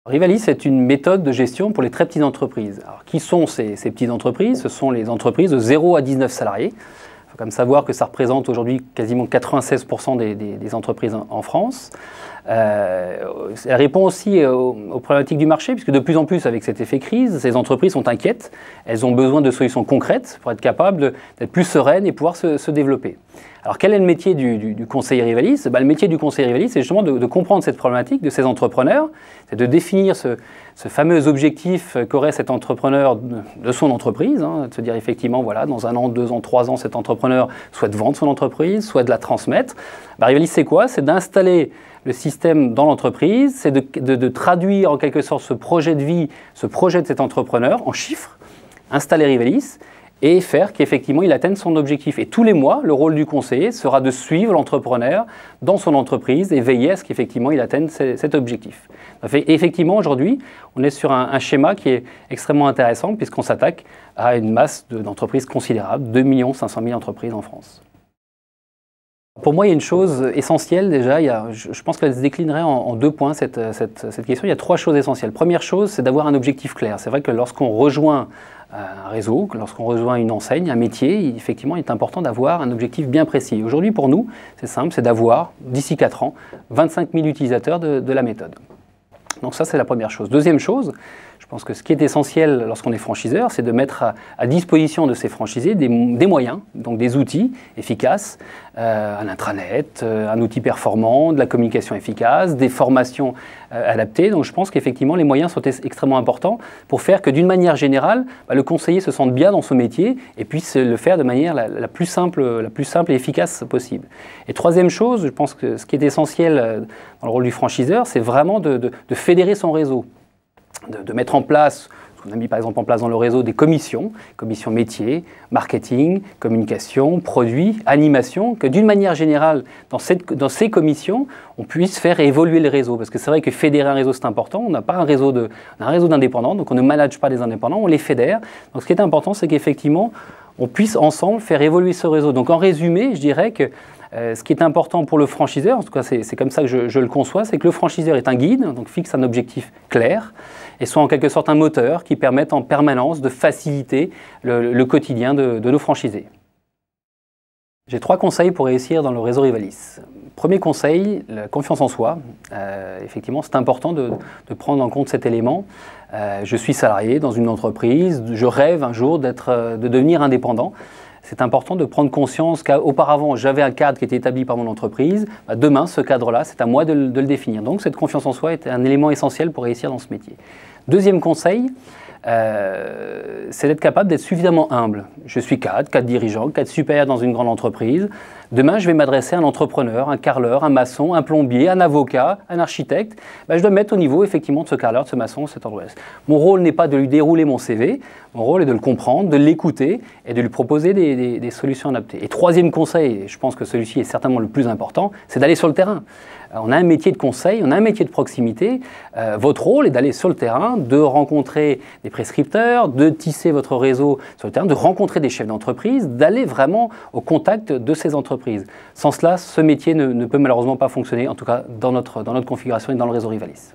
Rivalis, c'est une méthode de gestion pour les très petites entreprises. Alors, qui sont ces petites entreprises? Ce sont les entreprises de 0 à 19 salariés. Il faut quand même savoir que ça représente aujourd'hui quasiment 96% des entreprises en France. Elle répond aussi aux problématiques du marché, puisque de plus en plus, avec cet effet crise, ces entreprises sont inquiètes. Elles ont besoin de solutions concrètes pour être capables d'être plus sereines et pouvoir se développer. Alors, quel est le métier du conseiller Rivalis? Le métier du conseiller Rivalis, c'est justement de comprendre cette problématique de ces entrepreneurs, c'est de définir ce fameux objectif qu'aurait cet entrepreneur de son entreprise, de se dire effectivement, voilà, dans 1 an, 2 ans, 3 ans, cet entrepreneur souhaite vendre son entreprise, souhaite la transmettre. Rivalis, c'est quoi? C'est d'installer le système dans l'entreprise, c'est de traduire en quelque sorte ce projet de vie, ce projet de cet entrepreneur en chiffres, installer Rivalis, et faire qu'effectivement il atteigne son objectif. Et tous les mois, le rôle du conseiller sera de suivre l'entrepreneur dans son entreprise et veiller à ce qu'effectivement il atteigne cet objectif. Et effectivement, aujourd'hui, on est sur un schéma qui est extrêmement intéressant puisqu'on s'attaque à une masse d'entreprises considérable, 2 500 000 entreprises en France. Pour moi, il y a une chose essentielle déjà, je pense qu'elle se déclinerait en 2 points cette question. Il y a 3 choses essentielles. Première chose, c'est d'avoir un objectif clair. C'est vrai que lorsqu'on rejoint un réseau, lorsqu'on rejoint une enseigne, un métier, effectivement, il est important d'avoir un objectif bien précis. Aujourd'hui, pour nous, c'est simple, c'est d'avoir, d'ici 4 ans, 25 000 utilisateurs de la méthode. Donc ça, c'est la première chose. Deuxième chose, je pense que ce qui est essentiel lorsqu'on est franchiseur, c'est de mettre à disposition de ces franchisés des moyens, donc des outils efficaces, un intranet, un outil performant, de la communication efficace, des formations adaptées. Donc je pense qu'effectivement, les moyens sont extrêmement importants pour faire que d'une manière générale, le conseiller se sente bien dans son métier et puisse le faire de manière la plus simple et efficace possible. Et troisième chose, je pense que ce qui est essentiel dans le rôle du franchiseur, c'est vraiment de fédérer son réseau. De mettre en place, ce qu'on a mis par exemple en place dans le réseau, des commissions métiers, marketing, communication, produits, animation, que d'une manière générale, dans ces commissions, on puisse faire évoluer le réseau. Parce que c'est vrai que fédérer un réseau, c'est important. On n'a pas un réseau d'indépendants, donc on ne manage pas les indépendants, on les fédère. Donc ce qui est important, c'est qu'effectivement, on puisse ensemble faire évoluer ce réseau. Donc en résumé, je dirais que ce qui est important pour le franchiseur, en tout cas c'est comme ça que je le conçois, c'est que le franchiseur est un guide, donc fixe un objectif clair, et soit en quelque sorte un moteur qui permette en permanence de faciliter le quotidien de nos franchisés. J'ai 3 conseils pour réussir dans le réseau Rivalis. Premier conseil, la confiance en soi. Effectivement, c'est important de prendre en compte cet élément. Je suis salarié dans une entreprise, je rêve un jour de devenir indépendant. C'est important de prendre conscience qu'auparavant, j'avais un cadre qui était établi par mon entreprise. Demain, ce cadre-là, c'est à moi de le définir. Donc, cette confiance en soi est un élément essentiel pour réussir dans ce métier. Deuxième conseil, c'est d'être capable d'être suffisamment humble. Je suis cadre dirigeant, cadre supérieur dans une grande entreprise. Demain, je vais m'adresser à un entrepreneur, un carreleur, un maçon, un plombier, un avocat, un architecte. Je dois me mettre au niveau effectivement de ce carreleur, de ce maçon, de cet entrepreneur. Mon rôle n'est pas de lui dérouler mon CV, mon rôle est de le comprendre, de l'écouter et de lui proposer des solutions adaptées. Et troisième conseil, et je pense que celui-ci est certainement le plus important, c'est d'aller sur le terrain. On a un métier de conseil, on a un métier de proximité. Votre rôle est d'aller sur le terrain, de rencontrer des prescripteurs, de tisser votre réseau sur le terrain, de rencontrer des chefs d'entreprise, d'aller vraiment au contact de ces entreprises. Sans cela, ce métier ne peut malheureusement pas fonctionner, en tout cas dans notre configuration et dans le réseau Rivalis.